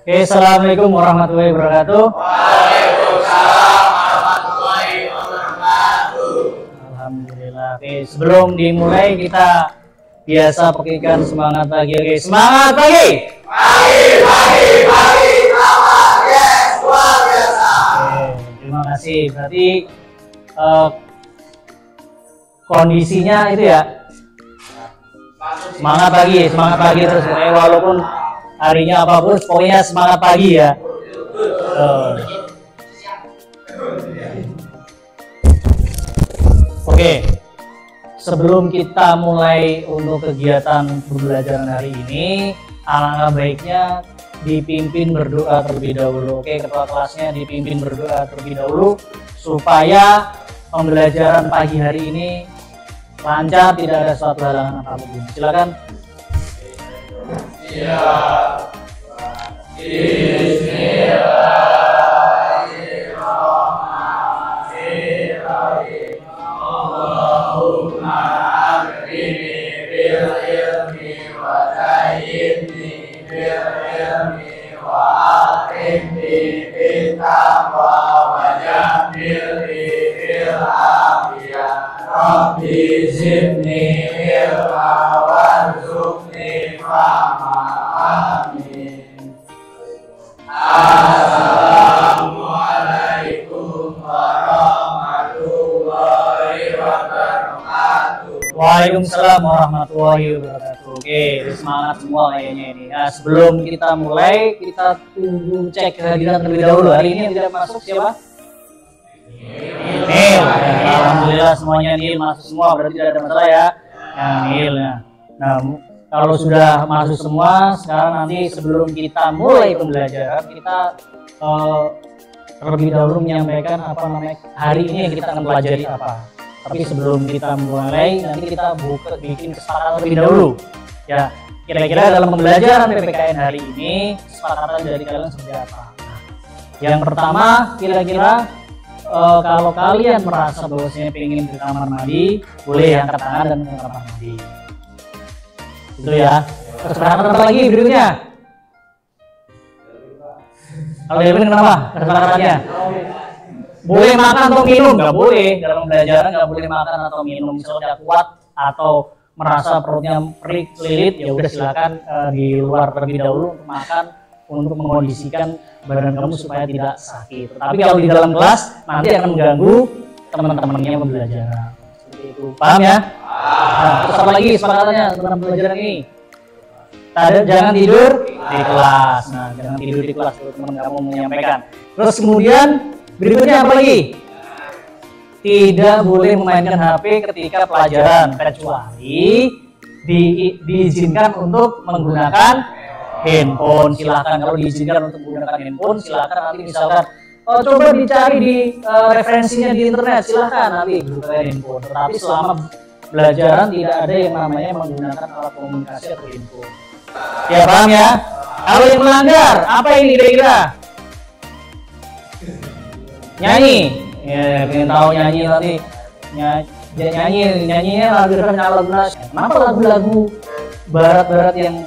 Oke, assalamualaikum warahmatullahi wabarakatuh. Waalaikumsalam warahmatullahi wabarakatuh. Alhamdulillah. Oke, sebelum dimulai kita biasa pakaikan semangat pagi. Oke, semangat pagi. Pagi, selamat yes, luar biasa. Oke, terima kasih. Berarti kondisinya itu ya semangat pagi terus. Walaupun harinya apapun, pokoknya semangat pagi ya. Oke, sebelum kita mulai untuk kegiatan pembelajaran hari ini, alangkah baiknya dipimpin berdoa terlebih dahulu. Oke, ketua kelasnya dipimpin berdoa terlebih dahulu supaya pembelajaran pagi hari ini lancar, tidak ada suatu halangan apapun. Silakan. Ya, Bismillahirrahmanirrahim. Allahumma akrimni bil ilmi wa zayyidni bil ilmi wa akrimni bit taqwa wa jamilni bil afiyah. Rabbi zidni ilma warzuqni fahma. Amin. Assalamualaikum warahmatullahi wabarakatuh. Waalaikumsalam warahmatullahi wabarakatuh. Oke, semangat semua kayaknya ini. Nah, sebelum kita mulai, kita tunggu cek kehadiran terlebih dahulu. Hari ini yang tidak masuk siapa? Nil. Alhamdulillah semuanya Nil masuk semua, berarti tidak ada masalah ya. Nil. Nah, kalau sudah masuk semua, sekarang nanti sebelum kita mulai pembelajaran, kita terlebih dahulu menyampaikan apa namanya hari ini yang kita akan pelajari apa. Tapi sebelum kita mulai, nanti kita bikin kesepakatan terlebih dahulu. Ya, kira-kira dalam pembelajaran PPKN hari ini, kesepakatan dari kalian seperti apa? Nah, yang pertama, kira-kira kalau kalian merasa bahwasanya pengen ke kamar mandi, boleh angkat tangan dan ke kamar mandi. Itu ya. Kesepakatan apa lagi berikutnya? Kalau Devin kenapa? Kesepakatannya? Boleh makan atau minum? Nggak boleh. Dalam pembelajaran nggak boleh makan atau minum. Misalnya kuat atau merasa perutnya perih, lilit, ya udah silakan di luar terlebih dahulu untuk makan, untuk mengondisikan badan kamu supaya tidak sakit. Tapi kalau di dalam kelas nanti akan mengganggu teman-temannya pembelajaran. Seperti itu. Paham ya? Nah, terus apa lagi kesepakatannya dalam pembelajaran ini? Jangan tidur di kelas. Nah, jangan tidur di kelas kalau teman kamu menyampaikan. Terus kemudian berikutnya apa lagi? Tidak boleh memainkan HP ketika pelajaran kecuali diizinkan untuk menggunakan handphone. Silakan kalau diizinkan untuk menggunakan handphone, silakan nanti misalkan coba dicari di referensinya di internet, silakan nanti buka handphone. Tetapi selama pelajaran tidak ada yang namanya menggunakan alat komunikasi atau handphone. Ya paham ya? Kalau yang melanggar, apa ini kira-kira? Nyanyi. Ya, pengen tahu nyanyi nanti. Nyanyinya lagu-lagu. Kenapa lagu-lagu barat-barat yang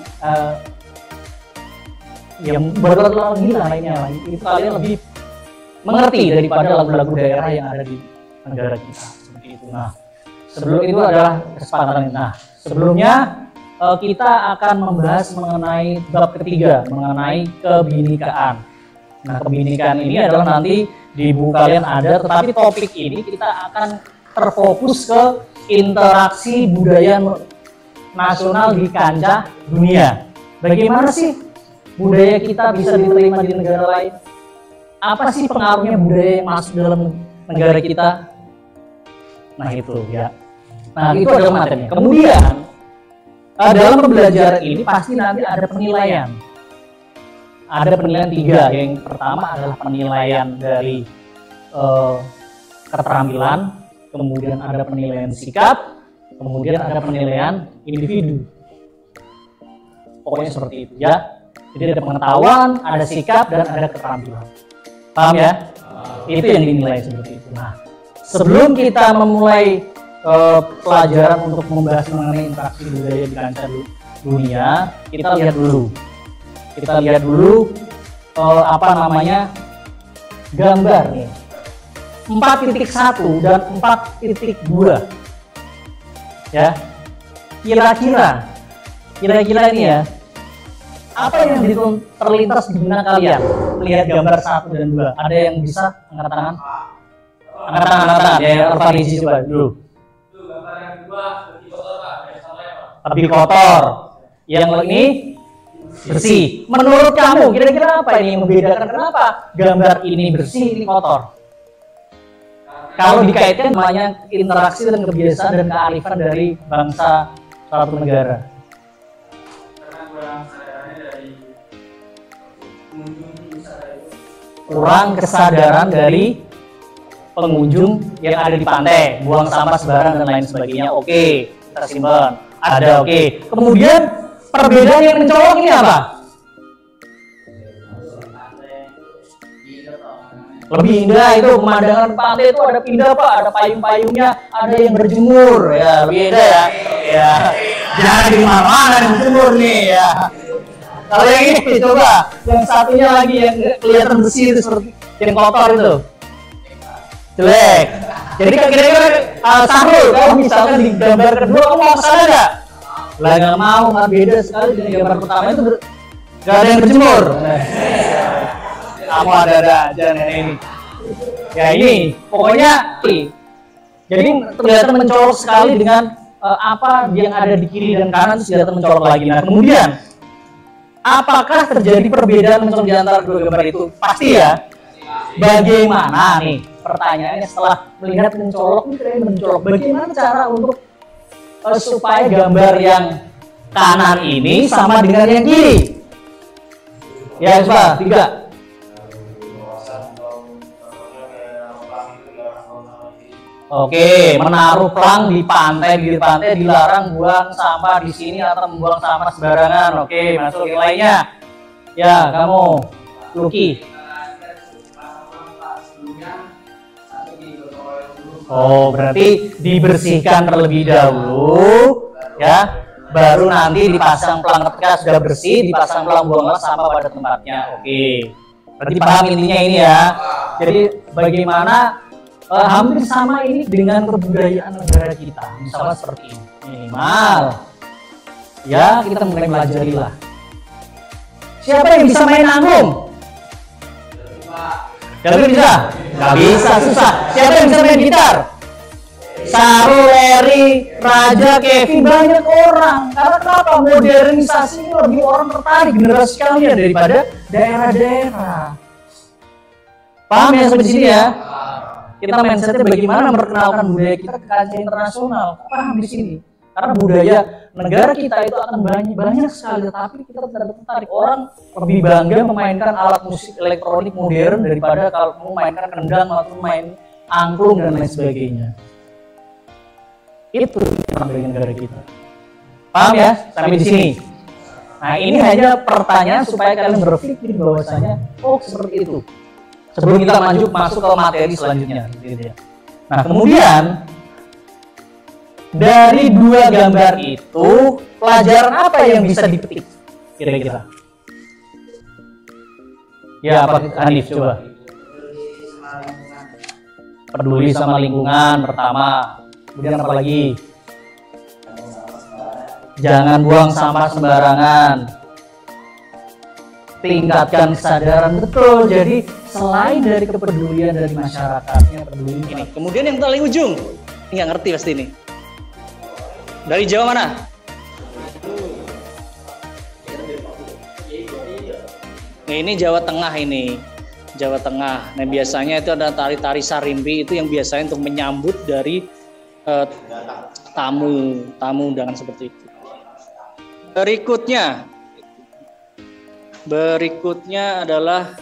barat-barat gila lainnya itu kalian lebih mengerti daripada lagu-lagu daerah yang ada di negara kita seperti itu. Nah, sebelum itu adalah kesepakatan. Nah, sebelumnya kita akan membahas mengenai bab ketiga, mengenai kebinekaan. Nah, kebinekaan ini adalah nanti di buku kalian ada, tetapi topik ini kita akan terfokus ke interaksi budaya nasional di kancah dunia. Bagaimana sih budaya kita bisa diterima di negara lain? Apa sih pengaruhnya budaya yang masuk dalam negara kita? Nah itu ya. Nah itu adalah materinya. Kemudian dalam pembelajaran ini pasti nanti ada penilaian. Ada penilaian 3. Yang pertama adalah penilaian dari keterampilan, kemudian ada penilaian sikap, kemudian ada penilaian individu. Pokoknya seperti itu ya. Jadi ada pengetahuan, ada sikap, dan ada keterampilan. Paham ya? Itu yang dinilai seperti itu. Nah, sebelum kita memulai pelajaran untuk membahas mengenai interaksi budaya di kancah dunia, kita lihat dulu apa namanya gambar nih 4.1 dan 4.2 ya. Kira-kira ini ya, apa yang terlintas di benak kalian melihat gambar 1 dan 2? Ada yang bisa angkat tangan? Angkat tangan ya, Farisi coba dulu. Itu gambar yang kedua lebih kotor Pak, lebih kotor. Yang ini bersih. Menurut kamu kira-kira apa ini yang membedakan kenapa gambar ini bersih, ini kotor? Kalau dikaitkan namanya interaksi dan kebiasaan dan kearifan dari bangsa suatu negara. Kurang kesadaran dari pengunjung yang ada di pantai, buang sampah sembarangan dan lain sebagainya. Oke, kita simpan. Ada oke. Kemudian perbedaan yang mencolok ini apa? Lebih indah itu pemandangan pantai itu ada pindah Pak, ada payung-payungnya, ada yang berjemur ya, lebih indah ya. Ya, jangan di mana-mana yang berjemur nih ya. Kalau yang ini coba, yang satunya lagi yang kelihatan bersih itu seperti yang kotor itu. Jelek. Jadi kira-kira Sahrul, kalau misalkan di gambar kedua kamu mau kesana nggak? Lah nggak mau, nggak beda sekali dengan gambar pertama itu nggak ada yang berjemur. Kamu ada aja nenek ini. Ya ini, pokoknya jadi kelihatan mencolok sekali dengan apa yang ada di kiri dan kanan itu kelihatan mencolok lagi. Nah kemudian, apakah terjadi perbedaan mencolok di antara dua gambar itu? Pasti ya. Bagaimana nih? Pertanyaannya setelah melihat mencolok ini mencolok, bagaimana cara untuk supaya gambar yang kanan ini sama dengan yang kiri? Ya coba 3. Oke, menaruh plang di pantai, di pantai dilarang buang sampah di sini atau membuang sampah sembarangan. Oke, masuk yang lainnya. Ya, kamu, Lucky. Oh, berarti dibersihkan terlebih dahulu, ya. Baru nanti dipasang plang ketika sudah bersih, dipasang plang buanglah sampah pada tempatnya. Oke, berarti paham intinya ini ya. Jadi bagaimana hampir sama ini dengan kebudayaan negara kita, misalnya seperti ini. Minimal, ya kita mulai pelajari lah. Siapa yang bisa main angklung? Gak bisa? Gak bisa, susah. Siapa yang bisa main gitar? Saru, Eri, Raja, Kevin, banyak orang. Karena kenapa? Modernisasi ini lebih orang tertarik generasi kalian daripada daerah-daerah. Paham ya sampai sini ya? Kita mindsetnya bagaimana memperkenalkan budaya kita ke kancah internasional. Paham di sini? Karena budaya negara kita itu akan banyak sekali, tapi kita tidak tertarik. Orang lebih bangga memainkan alat musik elektronik modern daripada kalau memainkan kendang atau main angklung dan lain sebagainya. Itu yang negara kita. Paham ya? Sampai di sini. Nah, ini hanya pertanyaan supaya kalian berpikir bahwasanya oh seperti itu. Sebelum kita masuk ke materi selanjutnya. Nah, kemudian dari dua gambar itu, pelajaran apa yang bisa dipetik kira-kira? Ya, apa Hanif coba? Peduli sama lingkungan pertama. Kemudian apa lagi? Jangan buang sampah sembarangan. Tingkatkan kesadaran, betul. Jadi selain dari kepedulian dari masyarakatnya, peduli ini. Kemudian yang paling ujung, ini nggak ngerti pasti ini. Dari Jawa mana? Nah, ini Jawa Tengah ini. Jawa Tengah. Nah biasanya itu ada tari-tari sarimbi itu yang biasanya untuk menyambut dari tamu undangan seperti itu. Berikutnya adalah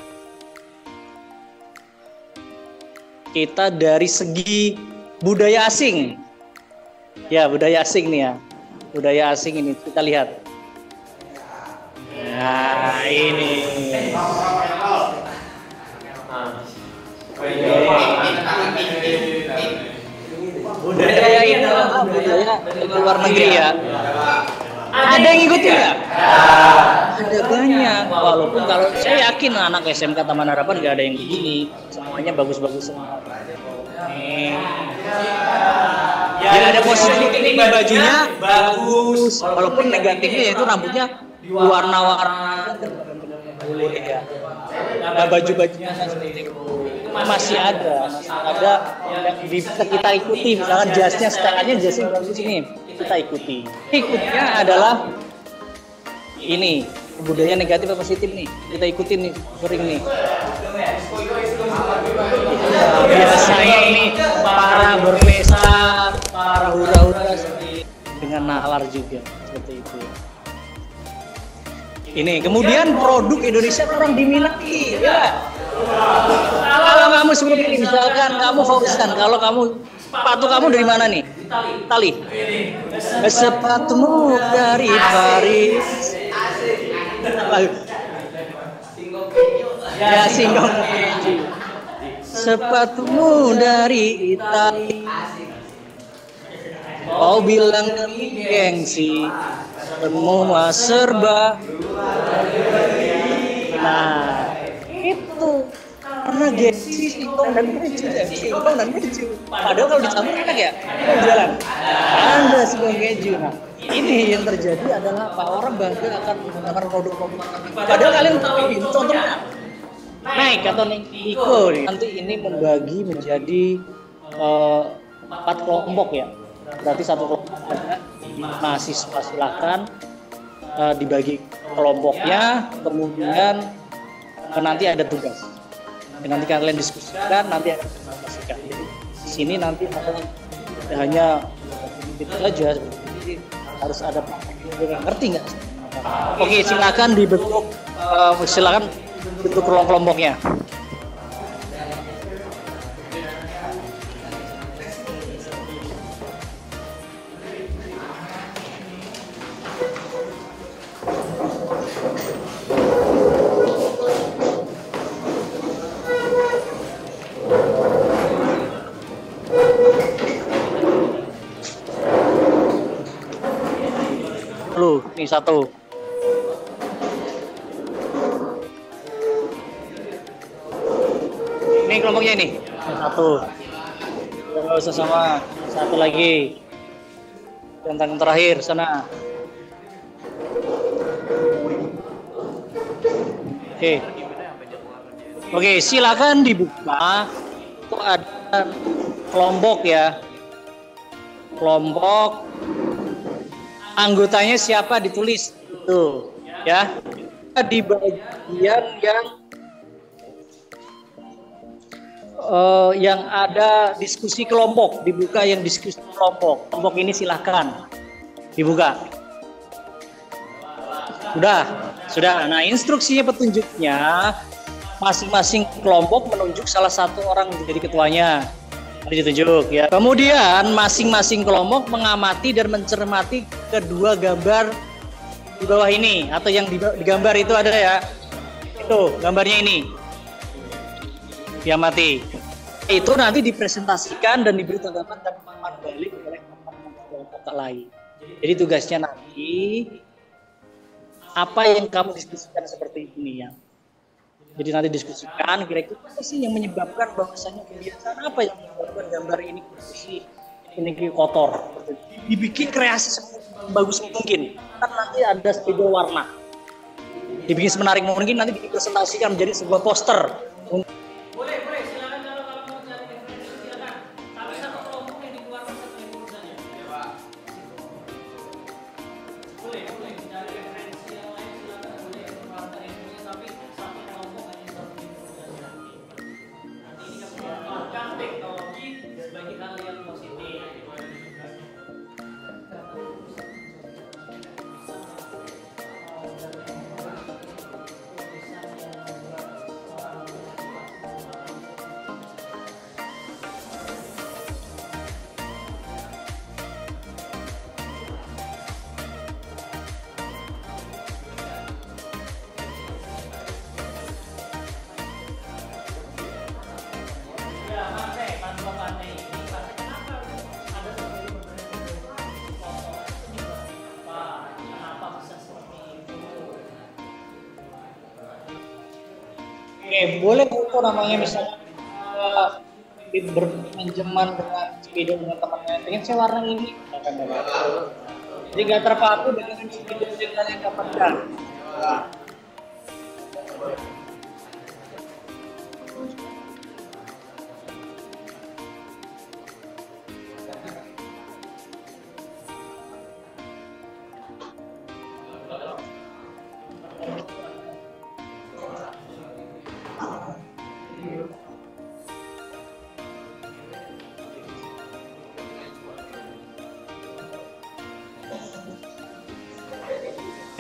kita dari segi budaya asing. Ya, budaya asing nih ya. Budaya asing ini kita lihat. Nah, ini. Budaya ini adalah budaya dari luar negeri ya. Ada yang ikutin nggak? Ada banyak. Walaupun kalau saya yakin anak SMK Taman Harapan nggak ada yang begini. Semuanya bagus-bagus semua. Nih. Ya ada positif ini bajunya bagus. Walaupun negatifnya yaitu rambutnya warna-warna boleh ya. Nah, baju-bajunya seperti itu masih ada yang bisa kita ikuti. Misalkan jasnya, setelahnya jasnya bagus ini, kita ikuti. Ikutnya adalah ini budaya negatif atau positif nih, kita ikutin nih sering nih. Biasanya ini para berpesta, para hura-hura dengan nalar juga seperti itu. Ini kemudian produk Indonesia kurang diminati, ya. Kalau kamu seperti ini, misalkan kamu fokuskan, kalau kamu sepatu kamu dari mana nih? Itali. Sepatumu dari Paris. Ya singgung. Sepatumu dari Itali. Kau bilang demi gengsi, semua serba. Nah, itu karena gengsi, singkong dan keju, Padahal kalau dicampur enak ya, jalan. Anda semua keju. Nah, ini yang terjadi adalah apa? Orang bangga akan menggunakan produk komputer. Padahal kalian tahu ini contohnya Nike atau Niko nih. Nanti ini membagi menjadi 4 kelompok ya. Berarti satu kelompok mahasiswa silakan dibagi kelompoknya, kemudian nanti ada tugas. Nanti kalian diskusikan, nanti akan diskusikan. Di sini nanti hanya itu saja. Harus ada praktek. Ngerti nggak? Oke, silakan dibentuk, bentuk kelompoknya. Ini satu. Ini kelompoknya ini. Satu. Terus sama satu lagi. Yang terakhir sana. Oke, silakan dibuka. Itu ada kelompok ya. Kelompok anggotanya siapa ditulis itu ya. Di bagian yang ada diskusi kelompok, dibuka yang diskusi kelompok. Kelompok ini silahkan dibuka. Sudah. Nah, instruksinya, petunjuknya, masing-masing kelompok menunjuk salah satu orang menjadi ketuanya. Ditunjuk ya. Kemudian masing-masing kelompok mengamati dan mencermati kedua gambar di bawah ini, atau yang digambar itu ada ya. Itu gambarnya ini. Diamati. Itu nanti dipresentasikan dan diberi tanggapan dan umpan balik oleh kelompok lain. Jadi tugasnya nanti apa yang kamu diskusikan seperti ini ya. Jadi nanti diskusikan kira-kira apa sih yang menyebabkan bahwasanya kebiasaan apa yang menyebabkan gambar ini posisi ini kotor. Dibikin kreasi sebagus mungkin. Kan nanti ada spidol warna. Dibikin semenarik mungkin, nanti dipresentasikan menjadi sebuah poster. Boleh, silakan kalau mau cari referensi silakan. Tapi satu kelompok yang dikeluarkan satu yang urusannya. Ya, Pak. Boleh cari referensi yang lain silakan, boleh keluarkan infonya, tapi satu kelompok hanya satu yang urusannya. Nanti ini akan memanfaatkan teknologi bagi hal yang positif. boleh foto namanya misalnya berpinjaman dengan spidol dengan temannya. Pengen saya warna ini. Jadi nggak terpaku dengan spidol yang kalian dapatkan.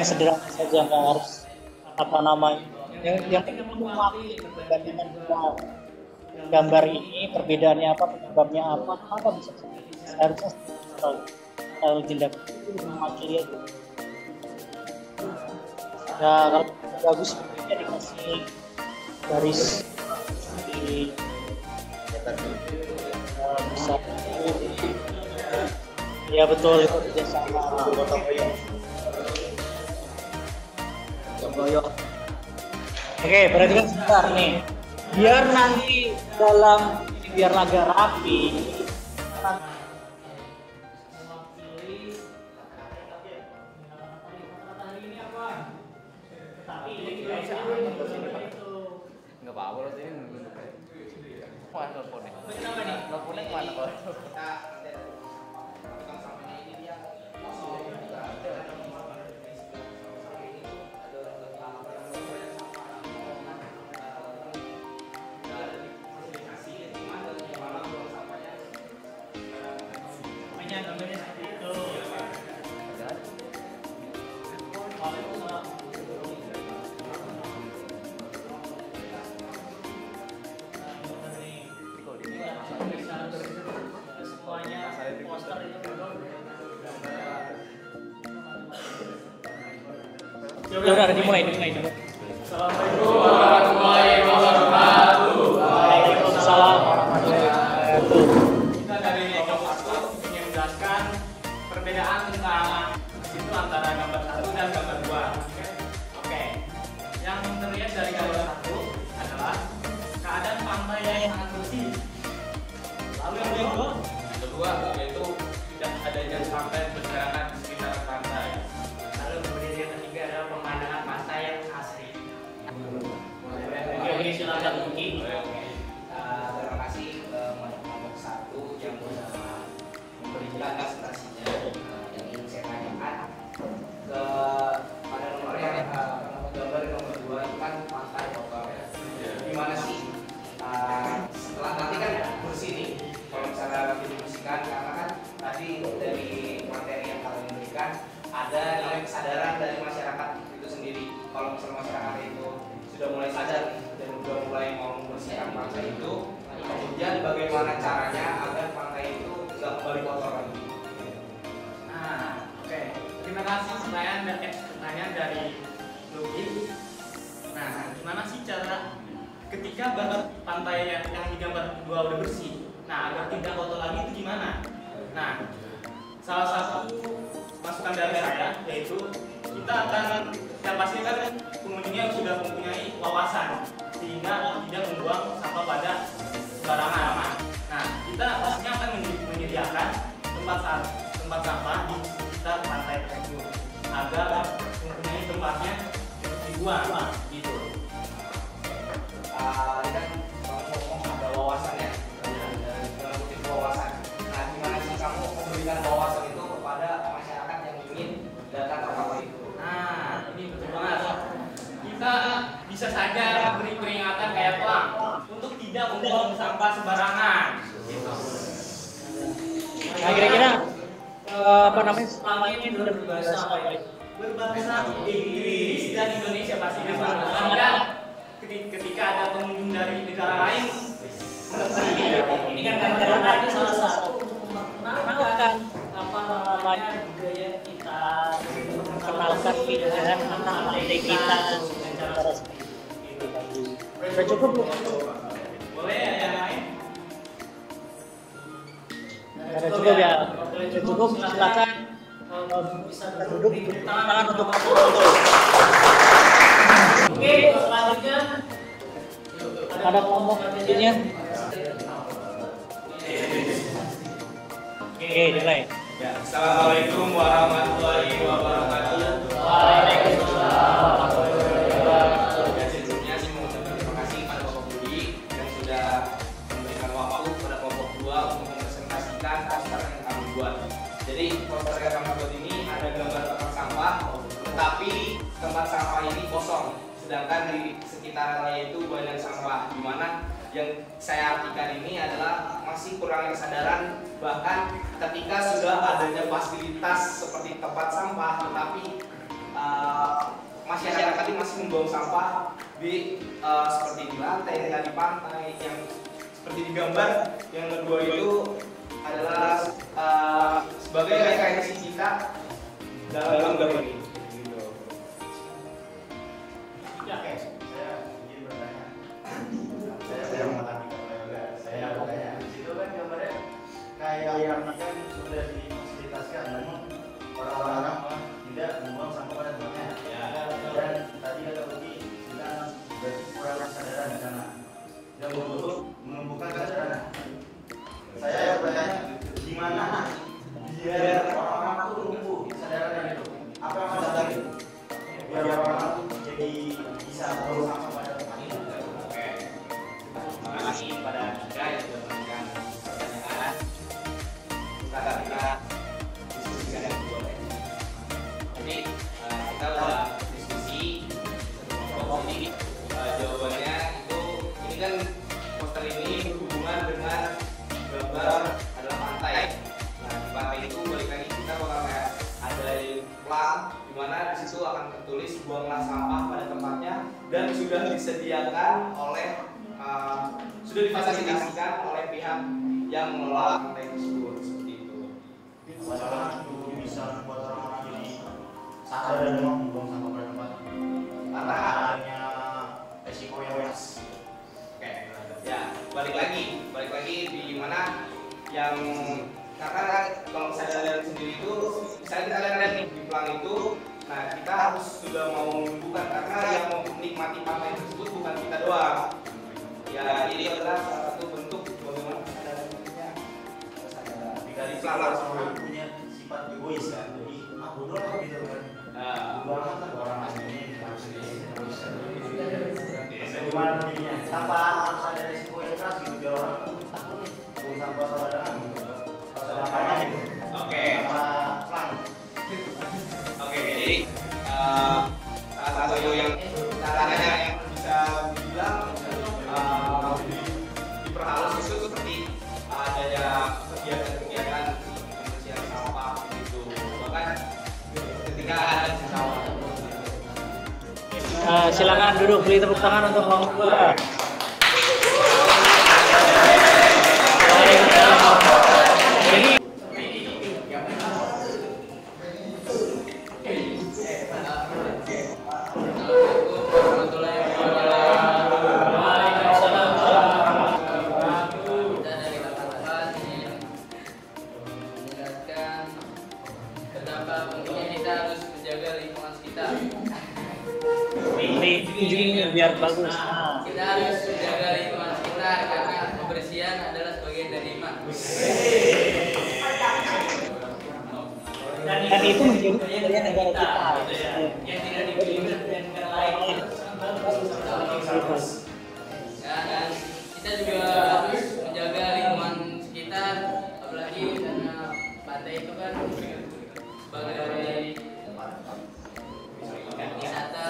Yang sederhana saja, nggak harus apa namanya. Yang penting memahami perbandingan gambar ini, perbedaannya apa, penyebabnya apa bisa harusnya kalau tindak itu mewakili aja. Ya kalau bagus sebenarnya dikasih garis di bisa. Ya betul, itu kerjasama gotong royong. Oke, berarti kan sebentar nih. Biar nanti biar agak rapi. Nggak apa-apa loh ini. Wah, teleponnya. Kenapa nih? Teleponnya kemana kok? Udah dimulai. Assalamualaikum warahmatullahi wabarakatuh. Waalaikumsalam warahmatullahi wabarakatuh. Kita dari Ekor 1 ingin menjelaskan perbedaan tentang itu antara gambar 1 dan gambar 2. Oke. Yang terlihat dari gambar 1 adalah keadaan pantai yang sangat bersih. Lalu yang kedua yaitu tidak adanya sampai berserakan di sekitar pantai. Lalu kemudian yang ketiga adalah pemandangan pantai yang asri. Oke, silakan Uki. Terima kasih kelompok 1 yang memberikan presentasinya. Yang ingin saya tanyakan pada nomor gambar nomor 2 itu kan pantai lokal ya. Gimana sih setelah nanti kan bersih nih kalau misalnya dibersihkan, karena kan tadi dari materi yang kalian berikan ada namanya kesadaran dari masyarakat itu sendiri. Kalau misalnya masyarakat itu sudah mulai sadar dan sudah mulai mau membersihkan pantai itu, kemudian bagaimana caranya agar pantai itu tidak kembali kotor lagi? Nah, oke. Terima kasih pertanyaan dari Luki. Nah, gimana sih cara ketika pantai yang di gambar 2 udah bersih, nah agar tidak kotor lagi itu gimana? Nah, salah satu masukan dari saya yaitu kita akan yang pasti kan pengunjungnya sudah mempunyai wawasan sehingga tidak membuang sampah pada sembarangan. Nah, kita pastinya akan menyediakan tempat sampah di sekitar pantai tersebut agar mempunyai tempatnya dibuang gitu. Ini kan ngomong ada wawasannya, dalam kutip wawasan. Nah, gimana sih kamu memberikan wawasan itu kepada masyarakat yang ingin datang ke pantai itu? Nah, ini betul banget. Kita bisa saja beri peringatan kayak pelang untuk tidak membuang sampah sembarangan. Gitu. Nah, kira-kira apa namanya? Selama ini sudah berbahasa Inggris dan Indonesia pastinya Pak. Kan ketika ada pengunjung dari negara lain, ini kan karena itu salah satu memperkenalkan apa namanya budaya kita, Memperkenalkan pilihan tentang pantai kita dengan cara seperti itu. Sudah cukup belum? boleh ya yang lain. Sudah cukup ya. Sudah cukup, silakan bisa duduk tangan untuk foto. Oke, selanjutnya Ada kelompok selanjutnya. Oke, mulai. Ya, Assalamualaikum warahmatullahi wabarakatuh. Ya, sebelumnya saya mau ucapkan terima kasih kepada Bapak Budi yang sudah memberikan waktu kepada kelompok 2 untuk mempresentasikan poster yang kami buat. Jadi poster yang kami buat ini ada gambar tempat sampah, tetapi tempat sampah ini kosong. Sedangkan di sekitar raya itu banyak sampah, di mana yang saya artikan ini adalah masih kurangnya kesadaran, bahkan ketika sudah adanya fasilitas seperti tempat sampah, tetapi masyarakat ini masih membuang sampah di seperti di lantai, di pantai, yang seperti di gambar yang kedua itu adalah sebagai referensi kita dalam gambar ini. Saya mengalami yoga. Saya bertanya, di situ kan gambarnya kayak yang kan sudah difasilitasikan, namun orang-orang tidak membuang sampah pada tempatnya. Dan tadi kata Budi bilang berarti kurang kesadaran di sana. Yang untuk menumbuhkan kesadaran. Saya bertanya, gimana biar orang-orang itu tumbuh kesadaran itu? Apa yang harus dari biar orang-orang itu jadi bisa membuang sampah pada tempatnya? Terima kasih kepada Anda yang sudah memberikan pertanyaan. Kita diskusikan yang kedua. Jadi kita sudah diskusi. Jadi jawabannya itu ini kan poster ini berhubungan dengan gambar adalah pantai. Nah di pantai itu balik lagi kita bakal kayak ada plang di mana di situ akan tertulis buanglah sampah pada tempatnya dan sudah disediakan oleh sudah difasilitasikan oleh pihak yang mengelola pantai tersebut, seperti itu. Bagaimana itu bisa membuat orang-orang jadi sadar dan mau membuang sampah pada tempatnya? Karena adanya resiko yang luas. Oke, ya balik lagi di mana yang karena kalau misalnya lihat sendiri itu, misalnya kita lihat nih di plang itu, nah kita harus sudah mau menumbuhkan karena yang mau menikmati pantai tersebut bukan kita doang. Ya ini adalah salah satu bentuk bagaimana kesadarannya Dari salah seorang punya sifat egois kan, jadi bodoh lah gitu kan. Banget kan orang aslinya harus bagaimana dirinya tanpa harus ada resiko yang keras gitu biar orang takut nih buang sampah sama dengan gitu. Makanya gitu. Oke. Tanpa pelan. Oke, jadi salah satu yang caranya yang bisa dibilang diperhalus itu seperti adanya kegiatan-kegiatan pembersihan sampah gitu, bahkan ketika ada sawah. Silakan duduk, beri tepuk tangan untuk kelompok 2. Biar bagus. Kita harus menjaga lingkungan sekitar karena kebersihan adalah sebagian dari iman. Dan itu menjadi bagian negara kita. Yang tidak dimiliki dari negara lain. Ya, dan kita juga harus menjaga lingkungan sekitar, apalagi karena pantai itu kan sebagai wisata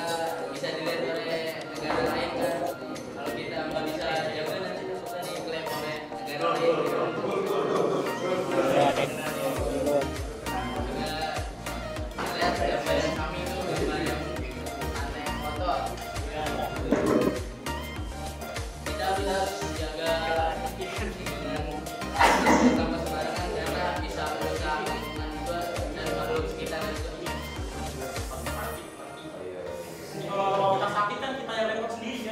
bisa dilihat oleh negara lain kan. Kalau kita nggak bisa jaga nanti kita diklaim oleh negara lain. Lihat gambaran kami itu gambar yang pantai yang kotor. Kita harus menjaga lingkungan sama sembarangan karena bisa merusak lingkungan juga dan makhluk sekitar juga. Kalau kita sakit kan kita yang repot sendiri ya.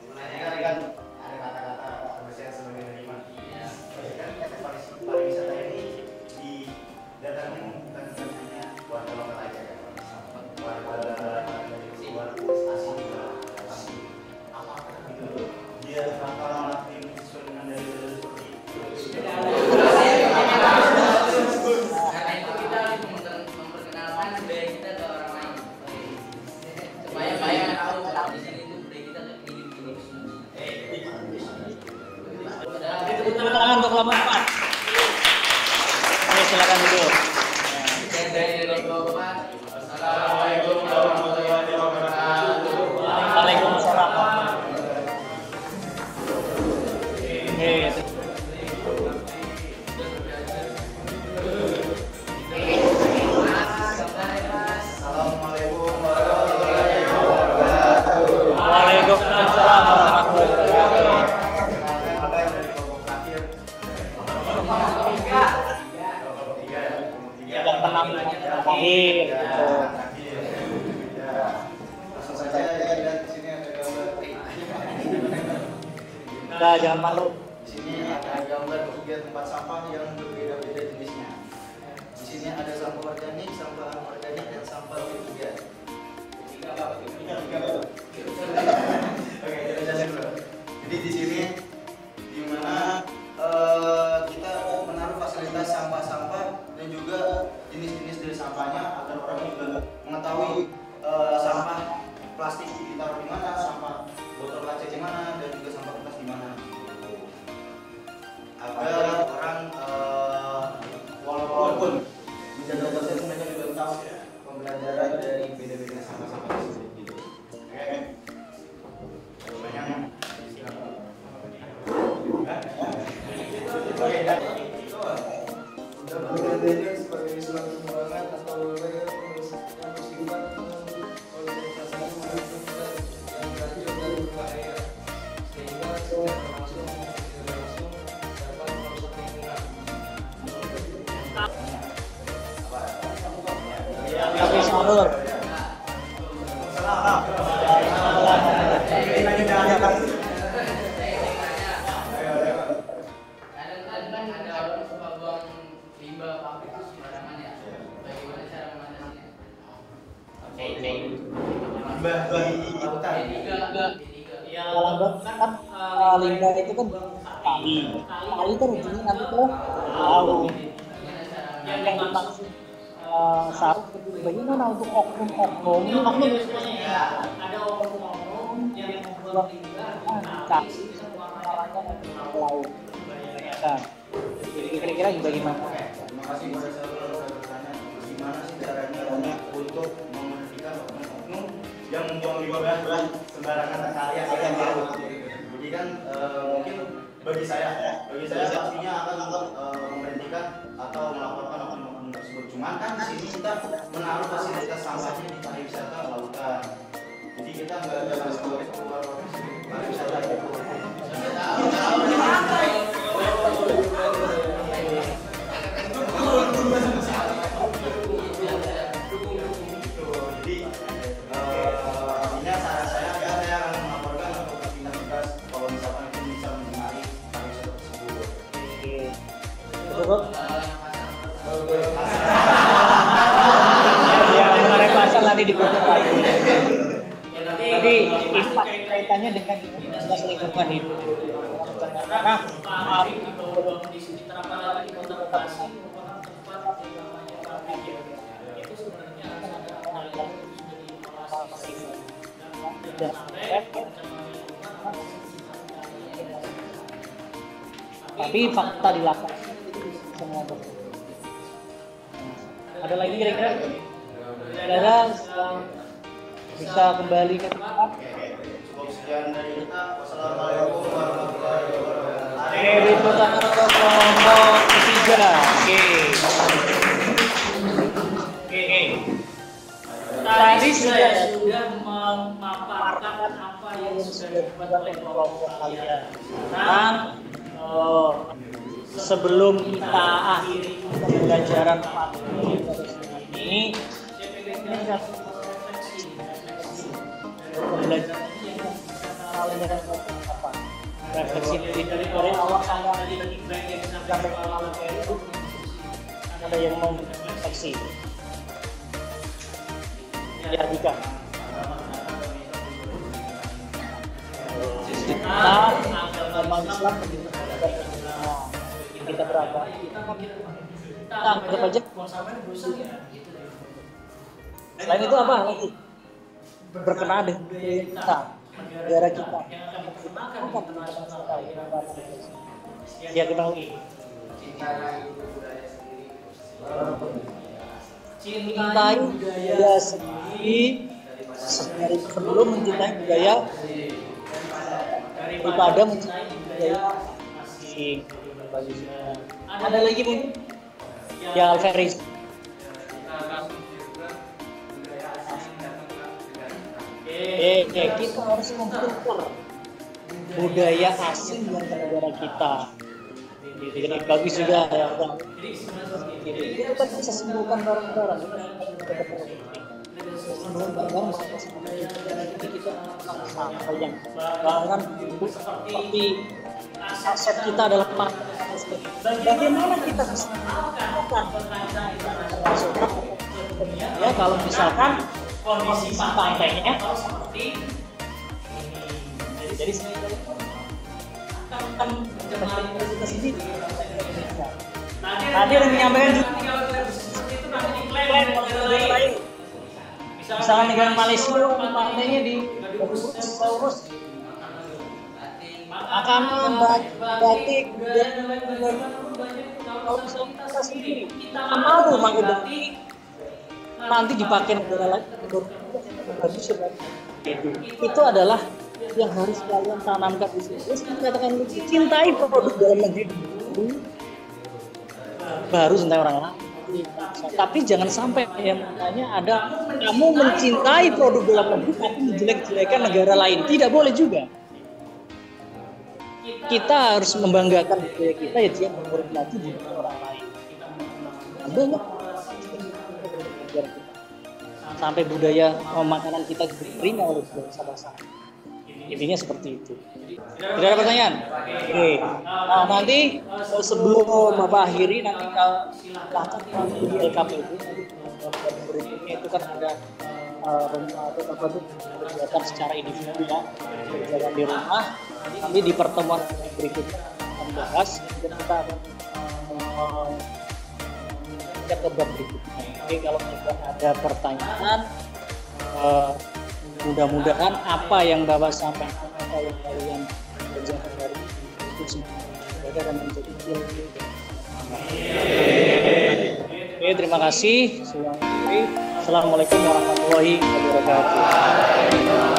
Menanyakan kan ada kata-kata kebersihan sebagai iman. Kan pariwisata ini yang tenang terakhir gitu. Langsung saja ya, lihat di sini ada gambar. Udah jangan malu. Di sini ada gambar tiga tempat sampah yang berbeda-beda jenisnya. Di sini ada sampah organik, sampah anorganik, dan sampah B3. Tiga apa? Oke, jelasin dulu. Jadi di sini di mana kita menaruh fasilitas sampah-sampah dan juga jenis-jenis dari sampahnya agar orang juga mengetahui sampah plastik ditaruh di mana, sampah botol kaca di mana, dan juga sampah kertas di mana. Agar orang walaupun menjaga proses mereka juga tahu pembelajaran dari beda-beda sampah-sampah tersebut gitu. Oke. Banyak. Oke, udah berada sebagai suatu sumbangan atau yang bersifat konsentrasi yang beracun dan berbahaya sehingga secara langsung tidak langsung dapat merusak lingkungan. Tapi Sarul. Kadang-kadang ada orang suka buang limbah pabrik itu sembarangan ya. Bagaimana cara mengatasinya? Limbah di lautan. Ya, Kan limbah itu kan kali kan ujungnya nanti ke laut. Yang dimaksud Sarul bagaimana untuk oknum-oknum ini oknum ada oknum yang membuat limbah kali ke laut. Kan kira-kira bagaimana? Terima kasih pada saya bertanya gimana sih caranya untuk menghentikan oknum-oknum yang membuang limbah sembarangan karya yang laut. Jadi kan mungkin bagi saya pastinya akan memberhentikan atau melaporkan oknum-oknum tersebut. Cuman kan di sini kita menaruh fasilitas sampahnya di pariwisata lautan. Jadi kita nggak ada keluar pariwisata itu. Jadi artinya saran saya ya saya akan melaporkan untuk pindah tugas kalau misalkan itu bisa mencemari pariwisata tersebut. Betul. Ya, kemarin pasal nanti dikutuk lagi. Tapi impact kaitannya dengan dinas lingkungan hidup. Nah, pabrik dibawa di sekitar apalagi di kota Bekasi merupakan tempat yang namanya pabrik ya. Itu sebenarnya harus ada hal yang sudah diawasi dan sampai ancaman lingkungan tapi fakta di lapangan semua betul. Ada lagi kira-kira? Saudara bisa kembali ke tempat. Cukup sekian dari kita. Wassalamualaikum warahmatullahi wabarakatuh. Liputan kelompok ketiga. Oke. Tadi sudah memaparkan apa yang sudah dibuat oleh kelompok kalian. Sekarang sebelum kita akhiri pembelajaran ini pembelajaran apa? Refleksi dari awal sampai malam itu ada yang mau refleksi. Ya, Dika. Kita agama Islam kita beragama. Kita anggap aja. Selain itu apa lagi? Berkenaan dengan kita, negara kita. Ya ketahui. Cintai budaya sendiri dari sebelum mencintai budaya daripada mencintai budaya asing. Ada lagi mungkin? Ya Alferis. Kita harus memfilter budaya asing yang ke negara kita. Jadi bagus juga ya. Jadi kita bisa simpulkan bareng-bareng. Jadi kita sampai yang bahkan seperti aset kita adalah partai. Bagaimana kita bisa melakukan ya kalau misalkan kondisi partainya seperti ini. Jadi kan kita sendiri. Tadi yang menyampaikan juga itu nanti diklaim oleh negara lain. misalkan negara Malaysia partainya di urus makanan, batik, kalau kita sendiri kita malu pakai batik nanti dipakai negara lain bagus itu adalah yang harus kalian tanamkan di sini. Terus katakan cintai produk dalam negeri dulu, baru cintai orang lain. Tapi jangan sampai yang namanya ada kamu mencintai produk dalam negeri tapi menjelek-jelekan negara lain. Tidak boleh juga. Kita harus membanggakan budaya kita ya dia menghormati budaya orang lain. Banyak sampai budaya makanan kita diterima oleh bangsa-bangsa. Intinya seperti itu. Tidak ada pertanyaan? Oke. Nah, nanti sebelum Bapak akhiri nanti silahkan di LKPD berikutnya itu kan ada kegiatan secara individu ya, kegiatan di rumah. Nanti di pertemuan berikutnya akan bahas dan kita akan lihat program berikutnya. Jadi kalau ada pertanyaan mudah-mudahan apa yang Bapak sampaikan, apa yang kalian kerjakan hari itu semoga akan menjadi ilmu. Oke, terima kasih. Assalamualaikum warahmatullahi wabarakatuh.